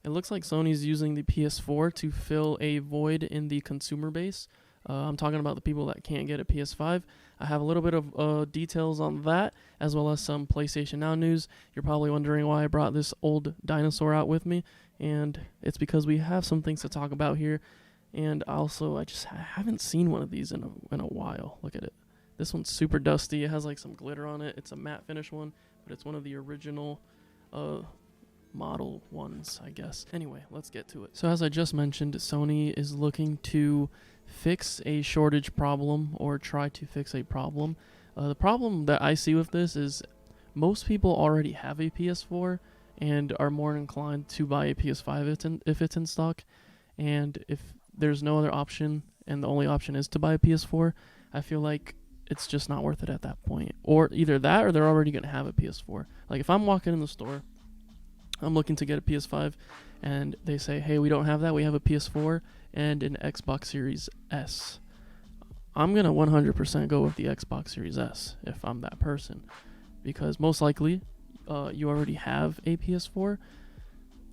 It looks like Sony's using the PS4 to fill a void in the consumer base. I'm talking about the people that can't get a PS5. I have a little bit of details on that, as well as some PlayStation Now news. You're probably wondering why I brought this old dinosaur out with me, and it's because we have some things to talk about here. And also, I haven't seen one of these in a while. Look at it. This one's super dusty. It has like some glitter on it. It's a matte finish one, but it's one of the original model ones, I guess. Anyway, let's get to it. So as I just mentioned, Sony is looking to fix a shortage problem, or try to fix a problem. The problem that I see with this is most people already have a PS4 and are more inclined to buy a PS5 if it's in stock. And if there's no other option and the only option is to buy a PS4, I feel like it's just not worth it at that point. Or either that, or they're already going to have a PS4. Like if I'm walking in the store, I'm looking to get a PS5, and they say, hey, we don't have that. We have a PS4 and an Xbox Series S. I'm going to 100% go with the Xbox Series S if I'm that person, because most likely you already have a PS4.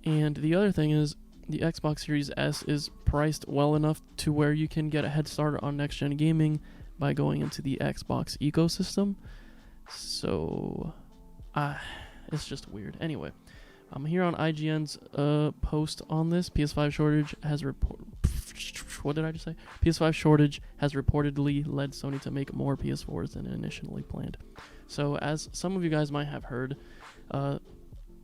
And the other thing is, the Xbox Series S is priced well enough to where you can get a head start on next-gen gaming by going into the Xbox ecosystem. So, it's just weird. Anyway, here on IGN's post on this, PS5 Shortage has what did I just say? PS5 Shortage has reportedly led Sony to make more PS4s than initially planned. So, as some of you guys might have heard,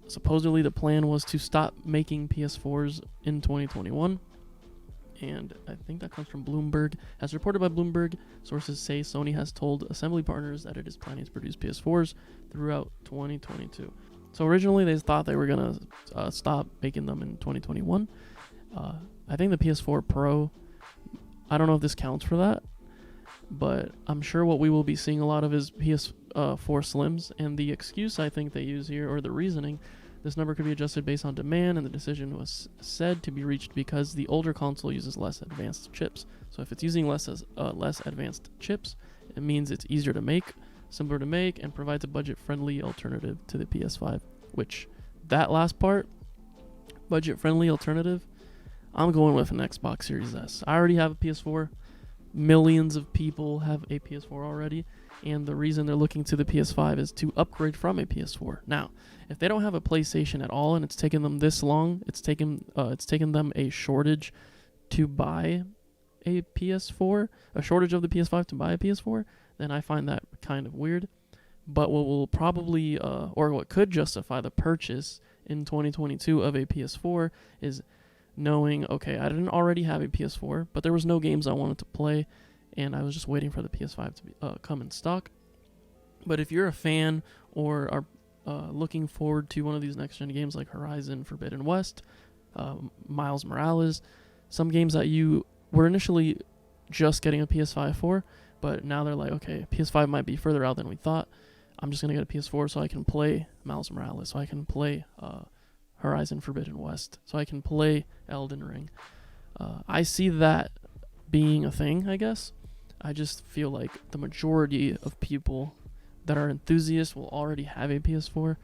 supposedly the plan was to stop making PS4s in 2021, and I think that comes from Bloomberg. As reported by Bloomberg, sources say Sony has told assembly partners that it is planning to produce PS4s throughout 2022. So originally they thought they were going to stop making them in 2021. I think the PS4 Pro, I don't know if this counts for that, but I'm sure what we will be seeing a lot of is PS4 Slims, and the excuse I think they use here, or the reasoning, this number could be adjusted based on demand, and the decision was said to be reached because the older console uses less advanced chips. So if it's using less advanced chips, it means it's easier to make, simpler to make, and provides a budget-friendly alternative to the PS5, which, that last part, budget-friendly alternative, I'm going with an Xbox Series S. I already have a PS4. Millions of people have a PS4 already, and the reason they're looking to the PS5 is to upgrade from a PS4. Now, if they don't have a PlayStation at all, and it's taken them this long, it's taken them a shortage to buy a PS4, a shortage of the PS5 to buy a PS4, then I find that kind of weird. But what will probably, or what could justify the purchase in 2022 of a PS4 is knowing, okay, I didn't already have a PS4, but there was no games I wanted to play, and I was just waiting for the PS5 to come in stock. But if you're a fan or are looking forward to one of these next-gen games like Horizon Forbidden West, Miles Morales, some games that you were initially just getting a PS5 for, but now they're like, okay, PS5 might be further out than we thought. I'm just going to get a PS4 so I can play Miles Morales, so I can play Horizon Forbidden West, so I can play Elden Ring. I see that being a thing, I guess. I just feel like the majority of people that are enthusiasts will already have a PS4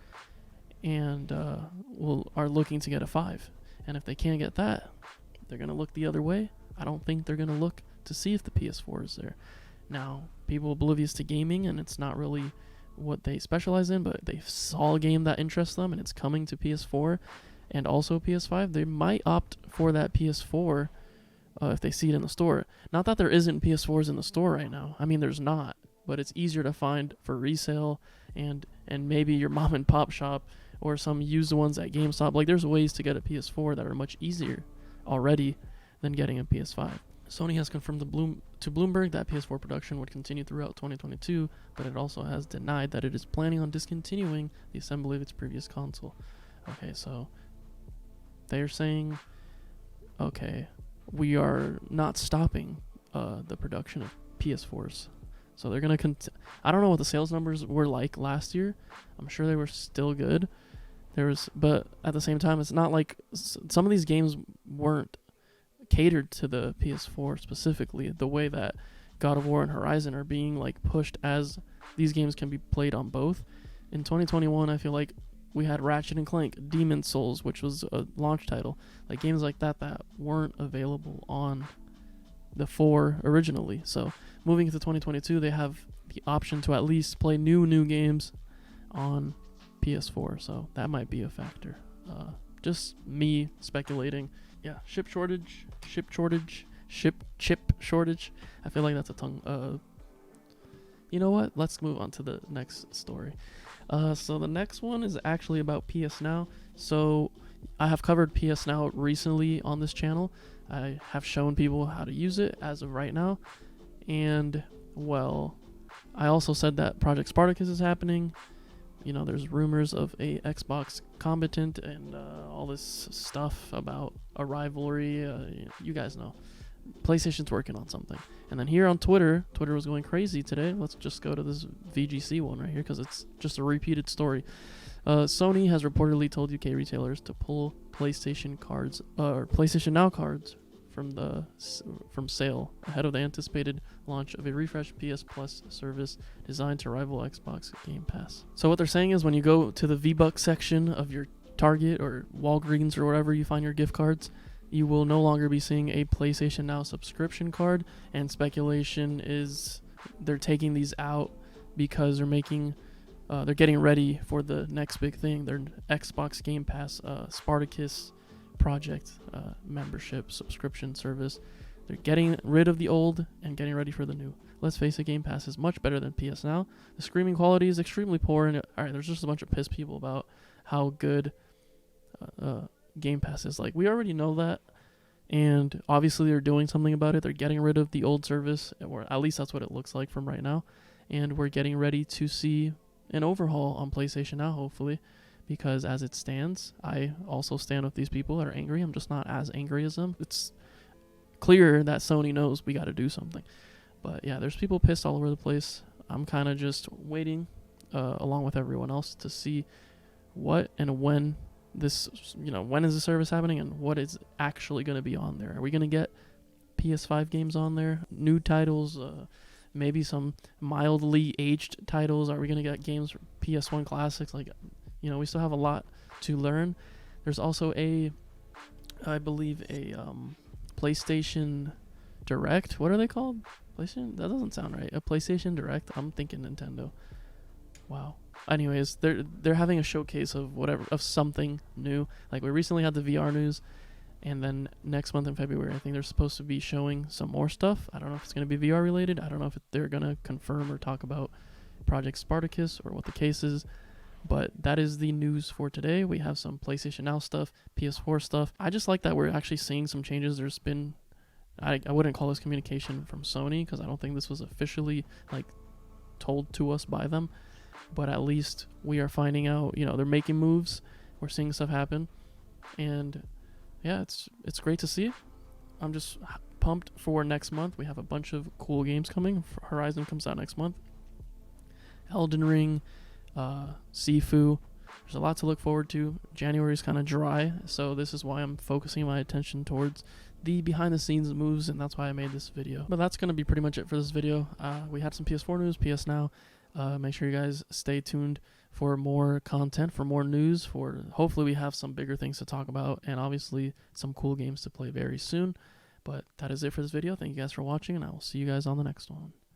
and are looking to get a 5. And if they can't get that, they're going to look the other way. I don't think they're going to look to see if the PS4 is there. Now, people oblivious to gaming, and it's not really what they specialize in, but they saw a game that interests them and it's coming to PS4 and also PS5, they might opt for that PS4 if they see it in the store. Not that there isn't PS4s in the store right now. I mean, there's not, but it's easier to find for resale and maybe your mom and pop shop or some used ones at GameStop. Like, there's ways to get a PS4 that are much easier already than getting a PS5. Sony has confirmed to Bloomberg that PS4 production would continue throughout 2022, but it also has denied that it is planning on discontinuing the assembly of its previous console. Okay, so they're saying, okay, we are not stopping the production of PS4s. So they're going to I don't know what the sales numbers were like last year. I'm sure they were still good. But at the same time, it's not like some of these games weren't catered to the PS4 specifically, the way that God of War and Horizon are being like pushed as these games can be played on both. In 2021, I feel like we had Ratchet and Clank, Demon Souls, which was a launch title. Like games like that weren't available on the 4 originally. So moving into 2022, they have the option to at least play new games on PS4. So that might be a factor. Just me speculating. Yeah, chip shortage. I feel like that's a tongue. You know what? Let's move on to the next story. So the next one is actually about PSNOW. So I have covered PSNOW recently on this channel. I have shown people how to use it as of right now. And, well, I also said that Project Spartacus is happening. You know, there's rumors of a Xbox combatant and all this stuff about a rivalry. You guys know. PlayStation's working on something. And then here on Twitter was going crazy today. Let's just go to this VGC one right here because it's just a repeated story. Sony has reportedly told UK retailers to pull PlayStation cards or PlayStation Now cards from sale ahead of the anticipated launch of a refreshed PS Plus service designed to rival Xbox Game Pass. So what they're saying is when you go to the V-Bucks section of your Target or Walgreens or wherever you find your gift cards, you will no longer be seeing a PlayStation Now subscription card, and speculation is they're taking these out because they're getting ready for the next big thing, their Xbox Game Pass Spartacus project membership subscription service. They're getting rid of the old and getting ready for the new. Let's face it, Game Pass is much better than PS Now. The streaming quality is extremely poor, and there's just a bunch of pissed people about how good Game Pass is. Like, we already know that, and obviously they're doing something about it. They're getting rid of the old service, or at least that's what it looks like from right now, and we're getting ready to see an overhaul on PlayStation Now, hopefully, because as it stands, I also stand with these people that are angry. I'm just not as angry as them. It's clear that Sony knows we got to do something, but yeah, there's people pissed all over the place. I'm kind of just waiting along with everyone else to see what and when when is the service happening and what is actually going to be on there. Are we going to get PS5 games on there, new titles, maybe some mildly aged titles? Are we going to get games for PS1 classics? Like, we still have a lot to learn. There's also I believe a PlayStation Direct. What are they called? PlayStation? That doesn't sound right. A PlayStation Direct. I'm thinking Nintendo. Wow. Anyways, they're having a showcase of something new. Like, we recently had the VR news, and then next month in February, I think they're supposed to be showing some more stuff. I don't know if it's going to be VR related. I don't know if they're going to confirm or talk about Project Spartacus or what the case is. But that is the news for today. We have some PlayStation Now stuff, PS4 stuff. I just like that we're actually seeing some changes. There's been, I wouldn't call this communication from Sony because I don't think this was officially told to us by them. But at least we are finding out, they're making moves. We're seeing stuff happen. And yeah, it's great to see. I'm just pumped for next month. We have a bunch of cool games coming. Horizon comes out next month. Elden Ring, Sifu. There's a lot to look forward to. January is kind of dry, so this is why I'm focusing my attention towards the behind the scenes moves, and that's why I made this video. But that's going to be pretty much it for this video. We had some PS4 news, PS Now. Make sure you guys stay tuned for more content, for more news, for hopefully we have some bigger things to talk about, and obviously some cool games to play very soon. But that is it for this video. Thank you guys for watching, and I will see you guys on the next one.